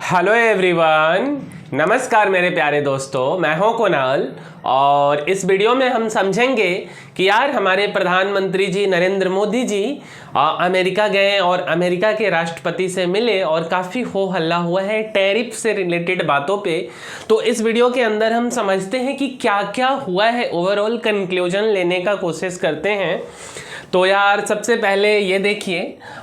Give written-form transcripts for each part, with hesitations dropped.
Hello everyone, नमस्कार मेरे प्यारे दोस्तों। मैं हूं कुणाल और इस वीडियो में हम समझेंगे कि यार हमारे प्रधानमंत्री जी नरेंद्र मोदी जी अमेरिका गए और अमेरिका के राष्ट्रपति से मिले और काफ़ी हो हल्ला हुआ है टैरिफ से रिलेटेड बातों पे। तो इस वीडियो के अंदर हम समझते हैं कि क्या क्या हुआ है, ओवरऑल कंक्लूजन लेने का कोशिश करते हैं। तो यार सबसे पहले ये देखिए,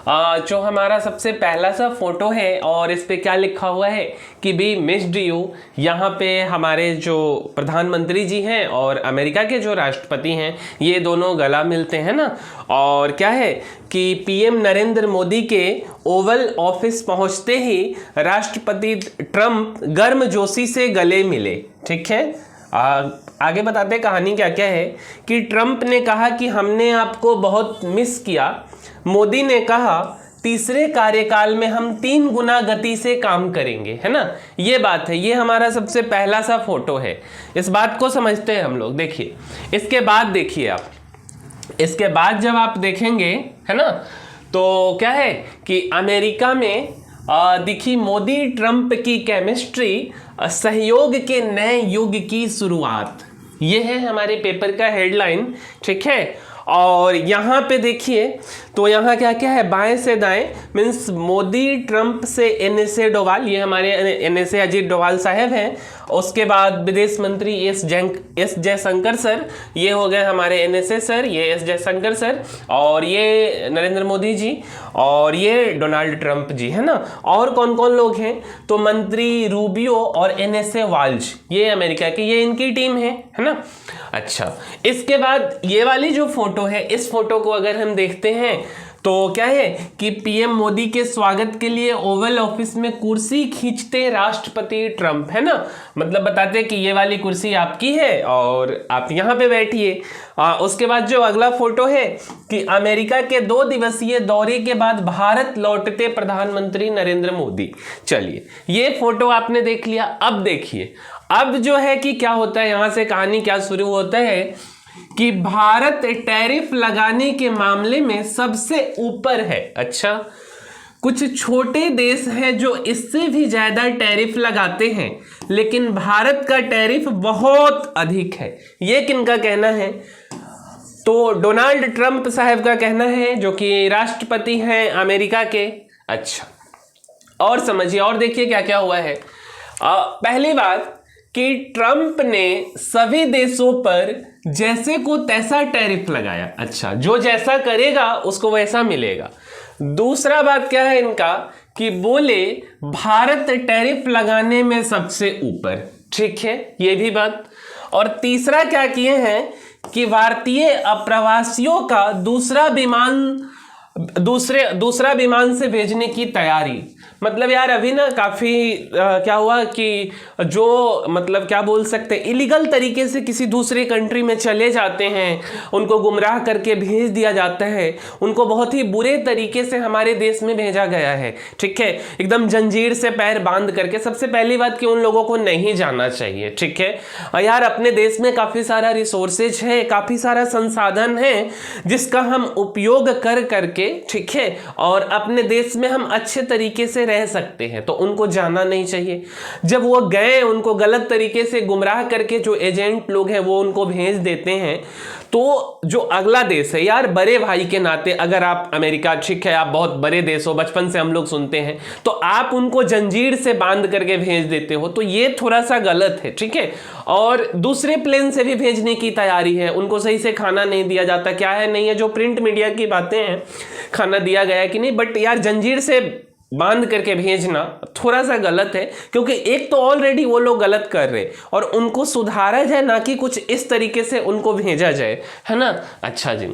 जो हमारा सबसे पहला सा फोटो है और इस पे क्या लिखा हुआ है कि बी मिस्ड यू। यहाँ पे हमारे जो प्रधानमंत्री जी हैं और अमेरिका के जो राष्ट्रपति हैं ये दोनों गला मिलते हैं ना। और क्या है कि पीएम नरेंद्र मोदी के ओवल ऑफिस पहुंचते ही राष्ट्रपति ट्रंप गर्मजोशी से गले मिले। ठीक है, आगे बताते कहानी क्या क्या है कि ट्रंप ने कहा कि हमने आपको बहुत मिस किया। मोदी ने कहा तीसरे कार्यकाल में हम 3 गुना गति से काम करेंगे, है ना। ये बात है, ये हमारा सबसे पहला सा फोटो है। इस बात को समझते हैं हम लोग। देखिए इसके बाद, देखिए आप इसके बाद जब आप देखेंगे, है ना, तो क्या है कि अमेरिका में दिखी मोदी ट्रंप की केमिस्ट्री, सहयोग के नए युग की शुरुआत। ये है हमारे पेपर का हेडलाइन। ठीक है, और यहाँ पे देखिए तो यहाँ क्या क्या है, बाएं से दाएं मीन्स मोदी ट्रंप से एनएसए डोवाल, ये हमारे एनएसए अजीत डोवाल साहब हैं। उसके बाद विदेश मंत्री एस जयशंकर सर, ये हो गए हमारे एनएसए सर, ये एस जयशंकर सर, और ये नरेंद्र मोदी जी, और ये डोनाल्ड ट्रंप जी, है ना। और कौन कौन लोग हैं तो मंत्री रूबियो और एनएसए वाल्ज, ये अमेरिका की, ये इनकी टीम है ना। अच्छा, इसके बाद ये वाली जो फोटो है, इस फोटो को अगर हम देखते हैं तो क्या है कि पीएम मोदी के स्वागत के लिए ओवल ऑफिस में कुर्सी खींचते राष्ट्रपति ट्रंप, है ना। मतलब बताते कि ये वाली कुर्सी आपकी है और आप यहाँ पे बैठिए। उसके बाद जो अगला फोटो है कि अमेरिका के 2 दिवसीय दौरे के बाद भारत लौटते प्रधानमंत्री नरेंद्र मोदी। चलिए ये फोटो आपने देख लिया। अब देखिए, अब जो है कि क्या होता है, यहाँ से कहानी क्या शुरू होता है कि भारत टैरिफ लगाने के मामले में सबसे ऊपर है। अच्छा, कुछ छोटे देश हैं जो इससे भी ज्यादा टैरिफ लगाते हैं, लेकिन भारत का टैरिफ बहुत अधिक है। ये किनका कहना है तो डोनाल्ड ट्रंप साहब का कहना है, जो कि राष्ट्रपति हैं अमेरिका के। अच्छा, और समझिए और देखिए क्या क्या हुआ है। पहली बात कि ट्रंप ने सभी देशों पर जैसे को तैसा टैरिफ लगाया। अच्छा, जो जैसा करेगा उसको वैसा मिलेगा। दूसरा बात क्या है इनका कि बोले भारत टैरिफ लगाने में सबसे ऊपर। ठीक है, ये भी बात। और तीसरा क्या किए हैं कि भारतीय अप्रवासियों का दूसरा विमान से भेजने की तैयारी। मतलब यार अभी ना काफ़ी क्या हुआ कि जो मतलब क्या बोल सकते हैं, इलीगल तरीके से किसी दूसरे कंट्री में चले जाते हैं, उनको गुमराह करके भेज दिया जाता है, उनको बहुत ही बुरे तरीके से हमारे देश में भेजा गया है। ठीक है, एकदम जंजीर से पैर बांध करके। सबसे पहली बात कि उन लोगों को नहीं जाना चाहिए। ठीक है यार, अपने देश में काफ़ी सारा रिसोर्सेज है, काफ़ी सारा संसाधन है जिसका हम उपयोग कर करके, ठीक है, और अपने देश में हम अच्छे तरीके से रह सकते हैं, तो उनको जाना नहीं चाहिए। जब वो गए, उनको गलत तरीके से गुमराह करके जो एजेंट लोग हैं वो उनको भेज देते हैं, तो जो अगला देश है यार, बड़े भाई के नाते, अगर आप अमेरिका, ठीक है, आप बहुत बड़े देश हो, बचपन से हम लोग सुनते हैं, तो आप उनको जंजीर से बांध करके भेज देते हो, तो ये थोड़ा सा गलत है। ठीक है, और दूसरे प्लेन से भी भेजने की तैयारी है, उनको सही से खाना नहीं दिया जाता। क्या है नहीं है, जो प्रिंट मीडिया की बातें हैं, खाना दिया गया है कि नहीं, बट यार जंजीर से बांध करके भेजना थोड़ा सा गलत है, क्योंकि एक तो ऑलरेडी वो लोग गलत कर रहे और उनको सुधारा जाए, ना कि कुछ इस तरीके से उनको भेजा जाए, है ना। अच्छा जी,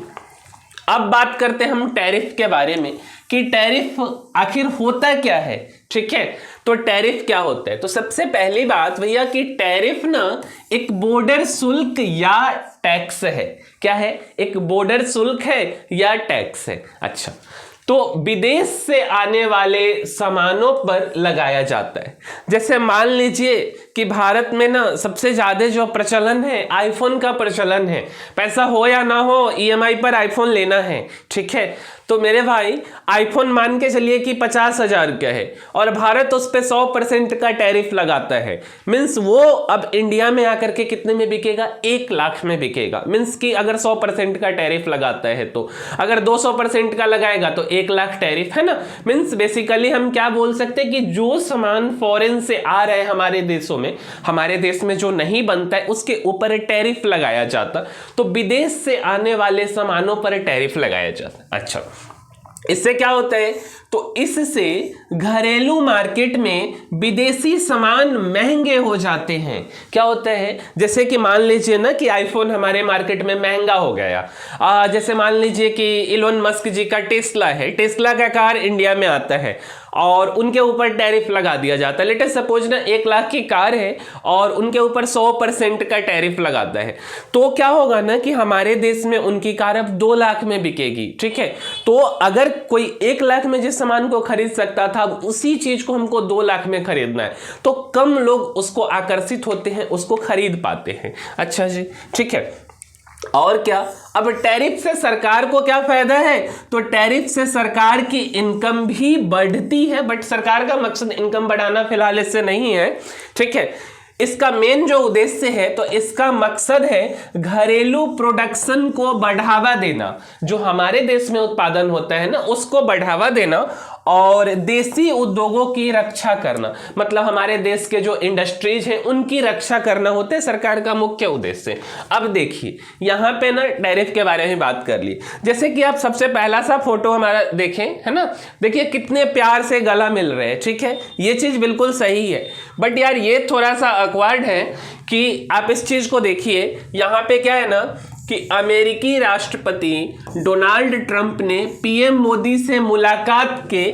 अब बात करते हैं हम टैरिफ के बारे में कि टैरिफ आखिर होता क्या है। ठीक है, तो टैरिफ क्या होता है, तो सबसे पहली बात भैया कि टैरिफ ना एक बॉर्डर शुल्क या टैक्स है। क्या है, एक बॉर्डर शुल्क है या टैक्स है। अच्छा, तो विदेश से आने वाले सामानों पर लगाया जाता है। जैसे मान लीजिए कि भारत में ना सबसे ज़्यादा जो प्रचलन है आईफोन का प्रचलन है। पैसा हो या ना हो, ईएमआई पर आईफोन लेना है। ठीक है, तो मेरे भाई आईफोन मान के चलिए कि 50,000 का है और भारत उस पर 100% का टैरिफ लगाता है, मीन्स वो अब इंडिया में आकर के कितने में बिकेगा, 1 लाख में बिकेगा। मीन्स कि अगर 100% का टैरिफ लगाता है तो अगर 200% का लगाएगा तो 1 लाख टैरिफ है ना। मीन्स बेसिकली हम क्या बोल सकते हैं कि जो सामान फॉरेन से आ रहे हैं हमारे देशों में, हमारे देश में जो नहीं बनता है उसके ऊपर टैरिफ लगाया जाता, तो विदेश से आने वाले सामानों पर टैरिफ लगाया जाता। अच्छा, इससे क्या होता है, तो इससे घरेलू मार्केट में विदेशी सामान महंगे हो जाते हैं। क्या होता है, जैसे कि मान लीजिए ना कि आईफोन हमारे मार्केट में महंगा हो गया। जैसे मान लीजिए कि इलोन मस्क जी का टेस्ला है, टेस्ला का कार इंडिया में आता है और उनके ऊपर टैरिफ लगा दिया जाता है। लेट अस सपोज ना 1 लाख की कार है और उनके ऊपर 100% का टैरिफ लगाता है, तो क्या होगा ना कि हमारे देश में उनकी कार अब 2 लाख में बिकेगी। ठीक है, तो अगर कोई 1 लाख में जिस सामान को खरीद सकता था, अब उसी चीज को हमको 2 लाख में खरीदना है, तो कम लोग उसको आकर्षित होते हैं, उसको खरीद पाते हैं। अच्छा जी, ठीक है। और क्या, अब टैरिफ से सरकार को क्या फायदा है, तो टैरिफ से सरकार की इनकम भी बढ़ती है, बट सरकार का मकसद इनकम बढ़ाना फिलहाल इससे नहीं है। ठीक है, इसका मेन जो उद्देश्य है, तो इसका मकसद है घरेलू प्रोडक्शन को बढ़ावा देना, जो हमारे देश में उत्पादन होता है ना उसको बढ़ावा देना और देसी उद्योगों की रक्षा करना, मतलब हमारे देश के जो इंडस्ट्रीज हैं उनकी रक्षा करना होता है सरकार का मुख्य उद्देश्य। अब देखिए यहाँ पे ना टैरिफ के बारे में बात कर ली, जैसे कि आप सबसे पहला सा फोटो हमारा देखें, है ना, देखिए कितने प्यार से गला मिल रहे हैं। ठीक है, ये चीज बिल्कुल सही है, बट यार ये थोड़ा सा अकवर्ड है कि आप इस चीज को देखिए। यहाँ पे क्या है ना कि अमेरिकी राष्ट्रपति डोनाल्ड ट्रंप ने पीएम मोदी से मुलाकात के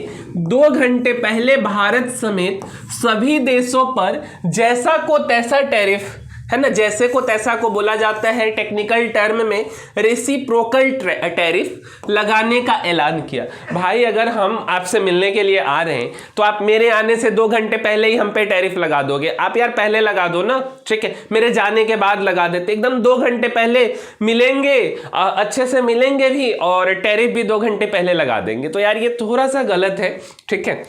2 घंटे पहले भारत समेत सभी देशों पर जैसा को तैसा टैरिफ, है ना, जैसे को तैसा को बोला जाता है टेक्निकल टर्म में रेसिप्रोकल टैरिफ लगाने का ऐलान किया। भाई अगर हम आपसे मिलने के लिए आ रहे हैं तो आप मेरे आने से 2 घंटे पहले ही हम पे टैरिफ लगा दोगे, आप यार पहले लगा दो ना। ठीक है, मेरे जाने के बाद लगा देते, एकदम 2 घंटे पहले मिलेंगे, अच्छे से मिलेंगे भी और टैरिफ भी 2 घंटे पहले लगा देंगे, तो यार ये थोड़ा सा गलत है। ठीक है,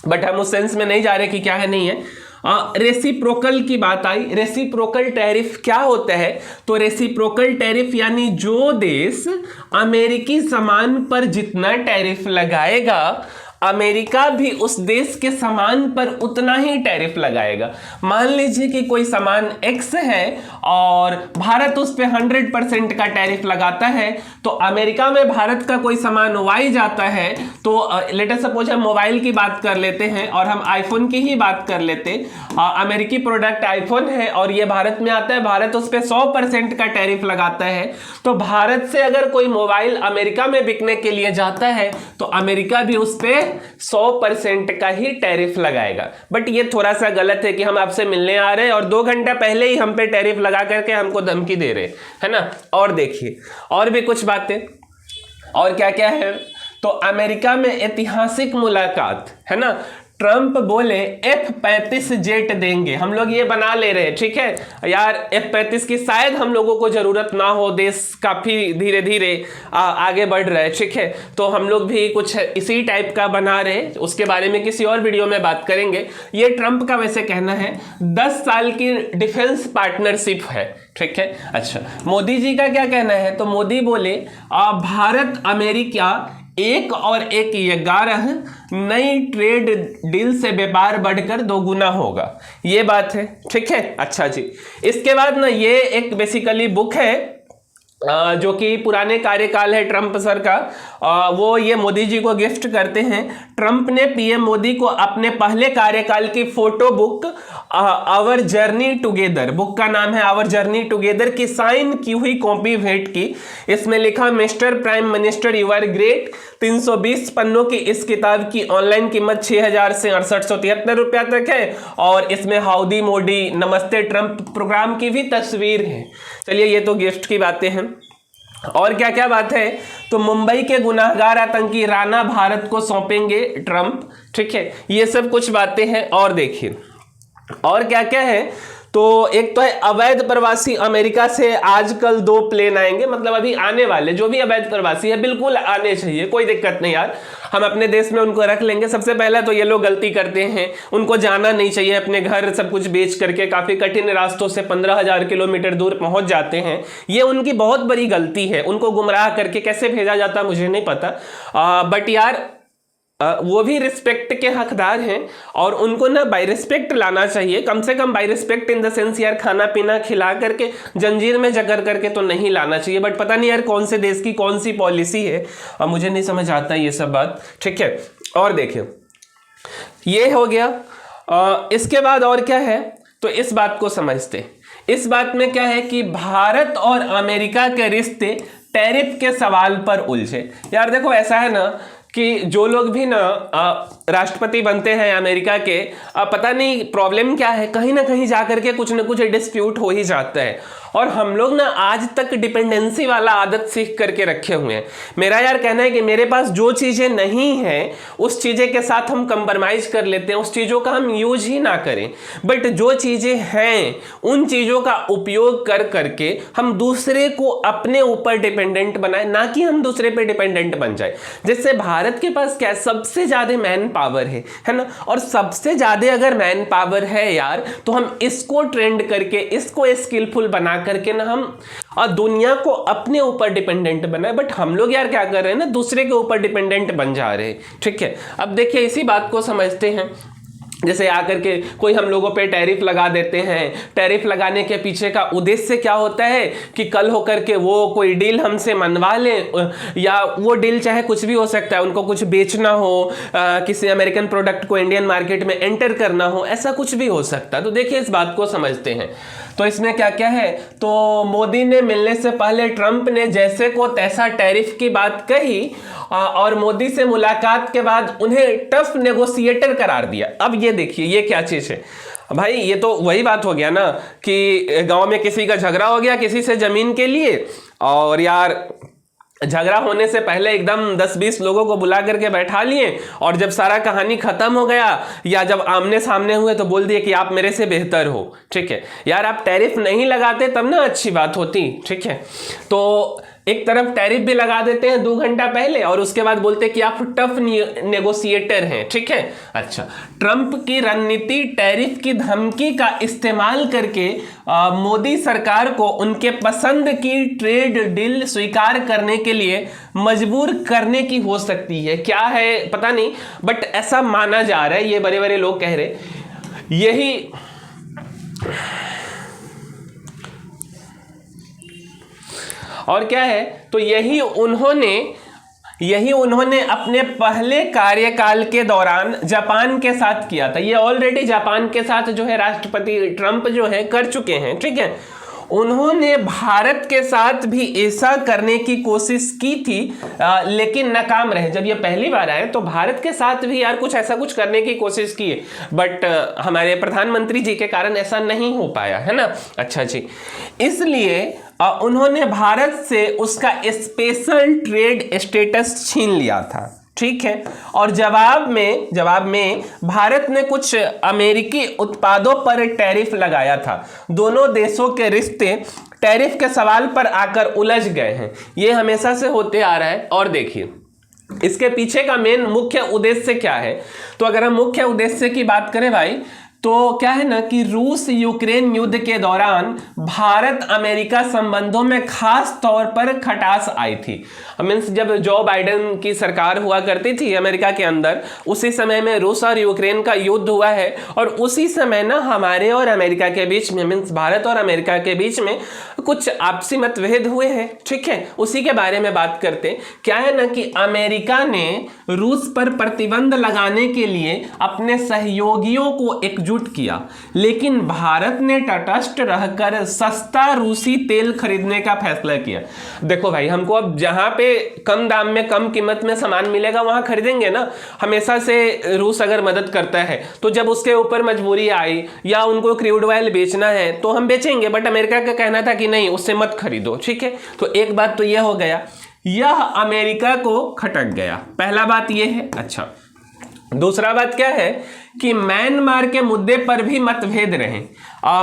बट हम उस सेंस में नहीं जा रहे कि क्या है नहीं है। रेसिप्रोकल की बात आई, रेसिप्रोकल टैरिफ क्या होता है, तो रेसिप्रोकल टैरिफ यानी जो देश अमेरिकी सामान पर जितना टैरिफ लगाएगा अमेरिका भी उस देश के सामान पर उतना ही टैरिफ लगाएगा। मान लीजिए कि कोई सामान X है और भारत उस पर 100% का टैरिफ लगाता है, तो अमेरिका में भारत का कोई सामान Y जाता है, तो लेट अस सपोज हम मोबाइल की बात कर लेते हैं और हम आईफोन की ही बात कर लेते। अमेरिकी प्रोडक्ट आईफोन है और ये भारत में आता है, भारत उस पर 100% का टैरिफ लगाता है, तो भारत से अगर कोई मोबाइल अमेरिका में बिकने के लिए जाता है तो अमेरिका भी उस पर 100% का ही टैरिफ लगाएगा। बट ये थोड़ा सा गलत है कि हम आपसे मिलने आ रहे हैं और 2 घंटा पहले ही हम पे टैरिफ लगा करके हमको धमकी दे रहे, है ना। और देखिए और भी कुछ बातें, और क्या क्या है, तो अमेरिका में ऐतिहासिक मुलाकात, है ना, ट्रंप बोले F-35 जेट देंगे, हम लोग ये बना ले रहे हैं। ठीक है यार, F-35 की शायद हम लोगों को जरूरत ना हो, देश काफी धीरे धीरे आगे बढ़ रहा है। ठीक है, तो हम लोग भी कुछ इसी टाइप का बना रहे हैं, उसके बारे में किसी और वीडियो में बात करेंगे। ये ट्रंप का वैसे कहना है 10 साल की डिफेंस पार्टनरशिप है। ठीक है, अच्छा मोदी जी का क्या कहना है, तो मोदी बोले भारत अमेरिका 1 और 1 11 नई ट्रेड डील से व्यापार बढ़कर 2 गुना होगा, ये बात है। ठीक है, अच्छा जी, इसके बाद ना ये एक बेसिकली बुक है जो कि पुराने कार्यकाल है ट्रंप सर का, वो ये मोदी जी को गिफ्ट करते हैं। ट्रंप ने पीएम मोदी को अपने पहले कार्यकाल की photo book our journey together, book का नाम है आवर जर्नी टुगेदर, की साइन की हुई कॉपी भेंट की। इसमें लिखा mister prime minister you are great. 320 पन्नों की इस किताब की ऑनलाइन कीमत 6,000 से 6873 रुपया तक है और इसमें हाउडी मोदी नमस्ते ट्रंप प्रोग्राम की भी तस्वीर है। चलिए ये तो गिफ्ट की बातें हैं, और क्या क्या बात है, तो मुंबई के गुनाहगार आतंकी राणा भारत को सौंपेंगे ट्रंप। ठीक है, ये सब कुछ बातें हैं। और देखिए और क्या क्या है, तो एक तो है अवैध प्रवासी अमेरिका से आजकल 2 प्लेन आएंगे, मतलब अभी आने वाले जो भी अवैध प्रवासी है बिल्कुल आने चाहिए, कोई दिक्कत नहीं यार, हम अपने देश में उनको रख लेंगे। सबसे पहला तो ये लोग गलती करते हैं, उनको जाना नहीं चाहिए, अपने घर सब कुछ बेच करके काफी कठिन रास्तों से 15,000 किलोमीटर दूर पहुंच जाते हैं, ये उनकी बहुत बड़ी गलती है। उनको गुमराह करके कैसे भेजा जाता मुझे नहीं पता, बट यार वो भी रिस्पेक्ट के हकदार हैं और उनको ना बाय रिस्पेक्ट लाना चाहिए, कम से come by respect in the sense यार खाना पीना खिला करके जंजीर में जकड़ करके तो नहीं लाना चाहिए। बट पता नहीं यार कौन से देश की कौन सी पॉलिसी है, मुझे नहीं समझ आता ये सब बात, ठीक है। और देखिए ये हो गया, इसके बाद और क्या है, तो इस बात को समझते। इस बात में क्या है कि भारत और अमेरिका के रिश्ते टैरिफ के सवाल पर उलझे। यार देखो ऐसा है ना कि जो लोग भी ना राष्ट्रपति बनते हैं अमेरिका के, पता नहीं प्रॉब्लम क्या है, कहीं ना कहीं जाकर के कुछ ना कुछ डिस्प्यूट हो ही जाता है। और हम लोग ना आज तक डिपेंडेंसी वाला आदत सीख करके रखे हुए हैं। मेरा यार कहना है कि मेरे पास जो चीज़ें नहीं हैं उस चीज़ें के साथ हम कंप्रोमाइज़ कर लेते हैं, उस चीज़ों का हम यूज ही ना करें, बट जो चीज़ें हैं उन चीज़ों का उपयोग कर करके हम दूसरे को अपने ऊपर डिपेंडेंट बनाए, ना कि हम दूसरे पे डिपेंडेंट बन जाए। जैसे भारत के पास क्या सबसे ज़्यादा मैन पावर है ना, और सबसे ज़्यादा अगर मैन पावर है यार तो हम इसको ट्रेंड करके इसको स्किलफुल बना करके ना हम दुनिया को अपने ऊपर डिपेंडेंट बनाए। बट हम लोग यार क्या कर रहे हैं ना, दूसरे के ऊपर डिपेंडेंट बन जा रहे हैं, ठीक है। अब देखिए इसी बात को समझते हैं, जैसे आकर के कोई हम लोगों पे टैरिफ लगा देते हैं, टैरिफ लगाने के पीछे का उद्देश्य क्या होता है कि कल होकर के वो कोई डील हमसे मनवा लें, या वो डील चाहे कुछ भी हो सकता है, उनको कुछ बेचना हो, किसी अमेरिकन प्रोडक्ट को इंडियन मार्केट में एंटर करना हो, ऐसा कुछ भी हो सकता है। तो देखिए इस बात को समझते हैं। तो इसमें क्या क्या है, तो मोदी ने मिलने से पहले ट्रंप ने जैसे को तैसा टैरिफ की बात कही और मोदी से मुलाकात के बाद उन्हें टफ नेगोशिएटर करार दिया। अब ये देखिए ये क्या चीज़ है भाई, ये तो वही बात हो गया ना कि गांव में किसी का झगड़ा हो गया किसी से जमीन के लिए, और यार झगड़ा होने से पहले एकदम 10-20 लोगों को बुला करके बैठा लिए, और जब सारा कहानी खत्म हो गया या जब आमने सामने हुए तो बोल दिए कि आप मेरे से बेहतर हो, ठीक है। यार आप टैरिफ नहीं लगाते तब ना अच्छी बात होती, ठीक है। तो एक तरफ टैरिफ भी लगा देते हैं 2 घंटा पहले और उसके बाद बोलते हैं कि आप टफ नेगोशिएटर हैं, ठीक है। अच्छा, ट्रंप की रणनीति टैरिफ की धमकी का इस्तेमाल करके मोदी सरकार को उनके पसंद की ट्रेड डील स्वीकार करने के लिए मजबूर करने की हो सकती है। क्या है पता नहीं, बट ऐसा माना जा रहा है, ये बड़े बड़े लोग कह रहे। यही और क्या है, तो यही उन्होंने अपने पहले कार्यकाल के दौरान जापान के साथ किया था। ये ऑलरेडी जापान के साथ जो है राष्ट्रपति ट्रंप जो है कर चुके हैं, ठीक है। उन्होंने भारत के साथ भी ऐसा करने की कोशिश की थी, लेकिन नाकाम रहे। जब ये पहली बार आए तो भारत के साथ भी यार कुछ ऐसा कुछ करने की कोशिश की है, बट हमारे प्रधानमंत्री जी के कारण ऐसा नहीं हो पाया, है ना। अच्छा जी, इसलिए उन्होंने भारत से उसका स्पेशल ट्रेड स्टेटस छीन लिया था, ठीक है। और जवाब में भारत ने कुछ अमेरिकी उत्पादों पर टैरिफ लगाया था। दोनों देशों के रिश्ते टैरिफ के सवाल पर आकर उलझ गए हैं, ये हमेशा से होते आ रहा है। और देखिए इसके पीछे का मेन मुख्य उद्देश्य क्या है, तो अगर हम मुख्य उद्देश्य की बात करें भाई, तो क्या है ना कि रूस यूक्रेन युद्ध के दौरान भारत अमेरिका संबंधों में खास तौर पर खटास आई थी। मीन्स जब जो बाइडेन की सरकार हुआ करती थी अमेरिका के अंदर, उसी समय में रूस और यूक्रेन का युद्ध हुआ है, और उसी समय ना हमारे और अमेरिका के बीच में, मीन्स भारत और अमेरिका के बीच में कुछ आपसी मतभेद हुए हैं, ठीक है। उसी के बारे में बात करते हैं। क्या है ना कि अमेरिका ने रूस पर प्रतिबंध लगाने के लिए अपने सहयोगियों को एकजुट किया, लेकिन भारत ने तटस्थ रहकर सस्ता रूसी तेल खरीदने का फैसला किया। देखो भाई, हमको अब जहां पे कम दाम में कम कीमत में सामान मिलेगा वहां खरीदेंगे ना। हमेशा से रूस अगर मदद करता है तो जब उसके ऊपर मजबूरी आई या उनको क्रूड ऑयल बेचना है तो हम बेचेंगे, बट अमेरिका का कहना था कि नहीं उससे मत खरीदो, ठीक है। तो एक बात तो यह हो गया, यह अमेरिका को खटक गया, पहला बात यह है। अच्छा, दूसरा बात क्या है कि म्यांमार के मुद्दे पर भी मतभेद रहे।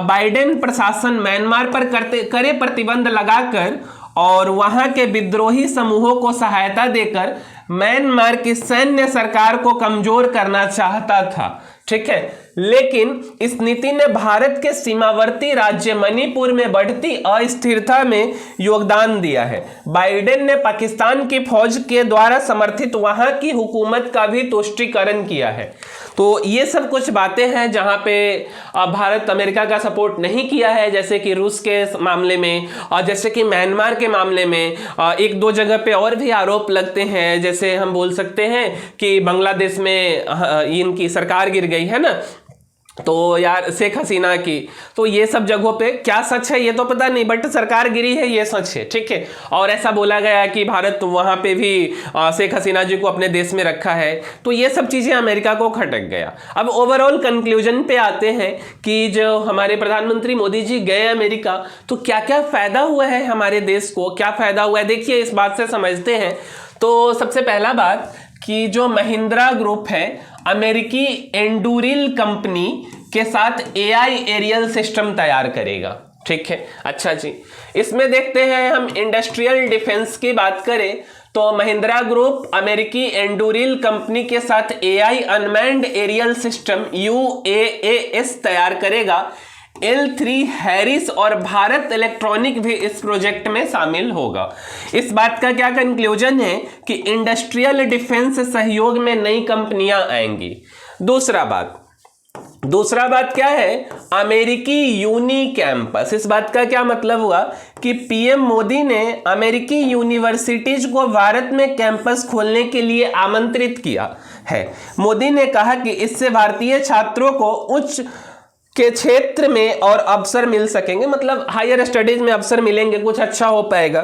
बाइडेन प्रशासन म्यांमार पर करे प्रतिबंध लगाकर और वहां के विद्रोही समूहों को सहायता देकर म्यांमार की सैन्य सरकार को कमजोर करना चाहता था, ठीक है। लेकिन इस नीति ने भारत के सीमावर्ती राज्य मणिपुर में बढ़ती अस्थिरता में योगदान दिया है। बाइडेन ने पाकिस्तान की फौज के द्वारा समर्थित वहां की हुकूमत का भी तुष्टीकरण किया है। तो ये सब कुछ बातें हैं जहां पे भारत अमेरिका का सपोर्ट नहीं किया है, जैसे कि रूस के मामले में और जैसे कि म्यांमार के मामले में। एक दो जगह पे और भी आरोप लगते हैं, जैसे हम बोल सकते हैं कि बांग्लादेश में इनकी सरकार गिर गई है ना, तो यार शेख हसीना की, तो ये सब जगहों पे क्या सच है ये तो पता नहीं, बट सरकार गिरी है ये सच है, ठीक है। और ऐसा बोला गया कि भारत वहां पे भी शेख हसीना जी को अपने देश में रखा है, तो ये सब चीजें अमेरिका को खटक गया। अब ओवरऑल कंक्लूजन पे आते हैं कि जो हमारे प्रधानमंत्री मोदी जी गए अमेरिका, तो क्या क्या फायदा हुआ है हमारे देश को, क्या फायदा हुआ है, देखिए इस बात से समझते हैं। तो सबसे पहला बात कि जो महिंद्रा ग्रुप है अमेरिकी एंडुरिल कंपनी के साथ AI एरियल सिस्टम तैयार करेगा, ठीक है। अच्छा जी, इसमें देखते हैं हम इंडस्ट्रियल डिफेंस की बात करें तो महिंद्रा ग्रुप अमेरिकी एंडुरिल कंपनी के साथ AI unmanned aerial system UAAS तैयार करेगा। L3 हैरिस और भारत इलेक्ट्रॉनिक भी इस प्रोजेक्ट में शामिल होगा। इस बात का क्या कंक्लूजन है कि इंडस्ट्रियल डिफेंस सहयोग में नई कंपनियां आएंगी। दूसरा बात क्या है, अमेरिकी यूनी कैंपस। इस बात का क्या मतलब हुआ कि PM मोदी ने अमेरिकी यूनिवर्सिटीज को भारत में कैंपस खोलने के लिए आमंत्रित किया है। मोदी ने कहा कि इससे भारतीय छात्रों को उच्च के क्षेत्र में और अवसर मिल सकेंगे, मतलब हायर स्टडीज में अवसर मिलेंगे, कुछ अच्छा हो पाएगा।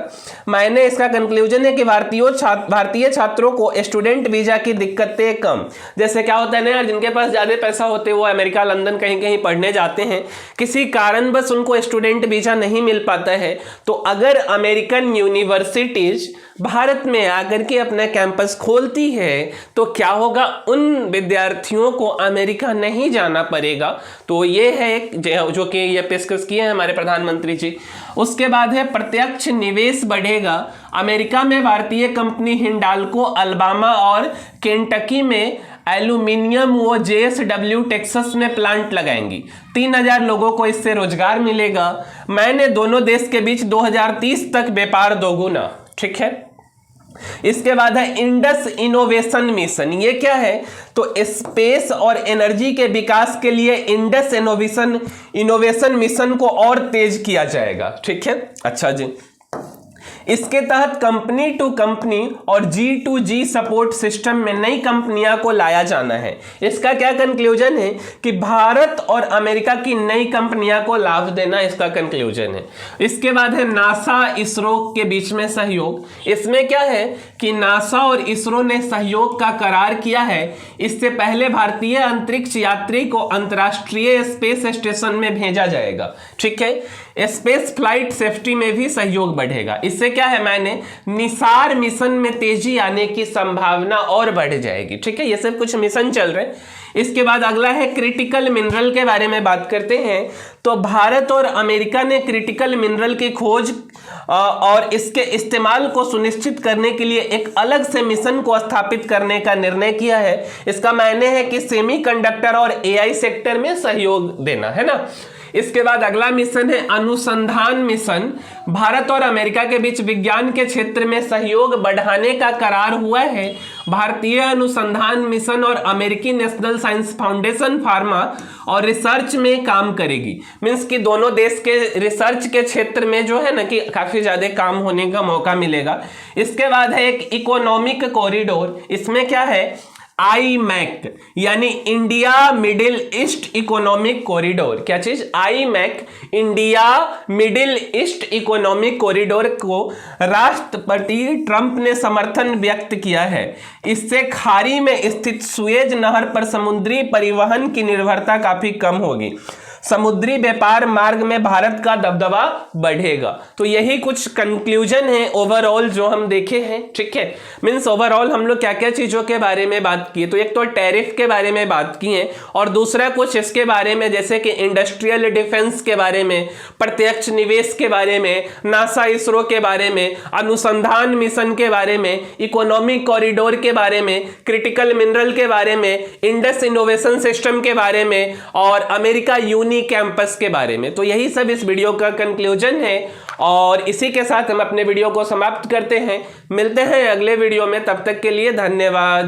मैंने इसका कंक्लूजन है कि भारतीय छात्रों को स्टूडेंट वीजा की दिक्कतें कम, जैसे क्या होता है ना यार, जिनके पास ज़्यादा पैसा होते हैं वो अमेरिका लंदन कहीं कहीं पढ़ने जाते हैं, किसी कारण बस उनको स्टूडेंट वीजा नहीं मिल पाता है, तो अगर अमेरिकन यूनिवर्सिटीज भारत में आकर के अपना कैंपस खोलती है तो क्या होगा, उन विद्यार्थियों को अमेरिका नहीं जाना पड़ेगा। तो ये है एक जो कि ये पेशकश किए हैं हमारे प्रधानमंत्री जी। उसके बाद है प्रत्यक्ष निवेश बढ़ेगा। अमेरिका में भारतीय कंपनी हिंडाल्को अल्बामा और केंटकी में एल्यूमिनियम व JSW टेक्सास में प्लांट लगाएंगी। 3000 लोगों को इससे रोजगार मिलेगा। मैंने दोनों देश के बीच 2030 तक व्यापार दोगुना, ठीक है। इसके बाद है इंडस इनोवेशन मिशन। ये क्या है, तो स्पेस और एनर्जी के विकास के लिए इंडस इनोवेशन मिशन को और तेज किया जाएगा, ठीक है। अच्छा जी, इसके तहत कंपनी टू कंपनी और G2G सपोर्ट सिस्टम में नई कंपनियां को लाया जाना है। इसका क्या कंक्लूजन है कि भारत और अमेरिका की नई कंपनियां को लाभ देना, इसका कंक्लूजन है। इसके बाद है नासा इसरो के बीच में सहयोग। इसमें क्या है कि नासा और इसरो ने सहयोग का करार किया है। इससे पहले भारतीय अंतरिक्ष यात्री को अंतर्राष्ट्रीय स्पेस स्टेशन में भेजा जाएगा, ठीक है। स्पेस फ्लाइट सेफ्टी में भी सहयोग बढ़ेगा। इससे क्या है, मैंने निसार मिशन में तेजी आने की संभावना और बढ़ जाएगी, ठीक है। ये सब कुछ मिशन चल रहे हैं। इसके बाद अगला है क्रिटिकल मिनरल के बारे में बात करते हैं। तो भारत और अमेरिका ने क्रिटिकल मिनरल की खोज और इसके इस्तेमाल को सुनिश्चित करने के लिए एक अलग से मिशन को स्थापित करने का निर्णय किया है। इसका मायने है कि सेमीकंडक्टर और AI सेक्टर में सहयोग देना, है ना। इसके बाद अगला मिशन है अनुसंधान मिशन। भारत और अमेरिका के बीच विज्ञान के क्षेत्र में सहयोग बढ़ाने का करार हुआ है। भारतीय अनुसंधान मिशन और अमेरिकी नेशनल साइंस फाउंडेशन फार्मा और रिसर्च में काम करेगी। मीन्स कि दोनों देश के रिसर्च के क्षेत्र में जो है ना कि काफी ज्यादा काम होने का मौका मिलेगा। इसके बाद है एक इकोनॉमिक कॉरिडोर। इसमें क्या है, IMEC यानी India middle east economic corridor. क्या चीज, IMEC India middle east economic corridor को राष्ट्रपति ट्रंप ने समर्थन व्यक्त किया है। इससे खाड़ी में स्थित सुएज नहर पर समुद्री परिवहन की निर्भरता काफी कम होगी। समुद्री व्यापार मार्ग में भारत का दबदबा बढ़ेगा। तो यही कुछ कंक्लूजन है ओवरऑल जो हम देखे हैं, ठीक है। मींस ओवरऑल हम लोग क्या क्या चीजों के बारे में बात की, तो एक तो टैरिफ के बारे में बात की है, और दूसरा कुछ इसके बारे में जैसे कि इंडस्ट्रियल डिफेंस के बारे में, प्रत्यक्ष निवेश के बारे में, नासा इसरो के बारे में, अनुसंधान मिशन के बारे में, इकोनॉमिक कॉरिडोर के बारे में, क्रिटिकल मिनरल के बारे में, इंडस इनोवेशन सिस्टम के बारे में, और अमेरिका यूनी कैंपस के बारे में। तो यही सब इस वीडियो का कंक्लूजन है, और इसी के साथ हम अपने वीडियो को समाप्त करते हैं। मिलते हैं अगले वीडियो में, तब तक के लिए धन्यवाद।